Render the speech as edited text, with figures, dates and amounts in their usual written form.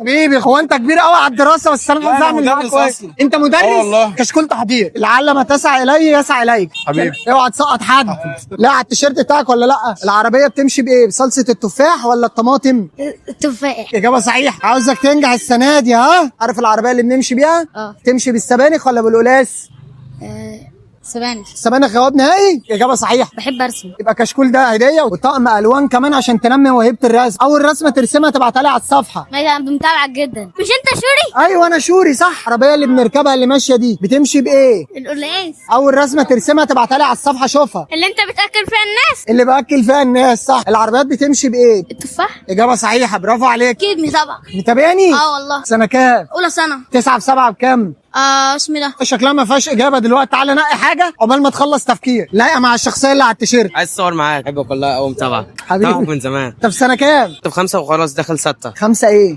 حبيبي هو انت كبير قوي على الدراسه، بس انا عايز اعمل معاك كويس. انت مدرس؟ والله. كشكول تحضير. لعل ما تسعى الي يسعى اليك. حبيبي. اوعى تسقط حد. لا على التيشيرت بتاعك ولا لا؟ العربيه بتمشي بايه؟ بصلصه التفاح ولا الطماطم؟ التفاح. اجابه صحيحه. عاوزك تنجح السنه دي. ها عارف العربيه اللي بنمشي بيها؟ تمشي بالسبانخ ولا بالقلاس؟ سبانخ. السبانخ جواب نهائي. اجابه صحيحه. بحب ارسم. يبقى كشكول ده هديه وطقم الوان كمان عشان تنمي موهبه الرسم. اول رسمه ترسمها تبعتها لي على الصفحه. متابعك جدا. مش انت شوري؟ ايوه انا شوري صح. العربيه اللي بنركبها اللي ماشيه دي بتمشي بايه؟ القلاص. اول رسمه ترسمها تبعتها لي على الصفحه اشوفها. اللي انت بتاكل فيها الناس. اللي باكل فيها الناس صح. العربيات بتمشي بايه؟ التفاح. اجابه صحيحه برافو عليك. اكيد متابعك. متابعني؟ والله. سنه كام؟ اولى سنه. 9 في 7 بكام؟ اسمي ده. شكلها ما فيهاش اجابه دلوقتي. تعالى نقي حاجه عقبال ما تخلص تفكير. لايقه مع الشخصيه اللي على التيشيرت. عايز تصور معاك، بحبك والله قوي، متابعك حبيبي. متابعك من زمان. انت في سنه كام؟ كنت في 5 وخلاص داخل 6. 5 ايه؟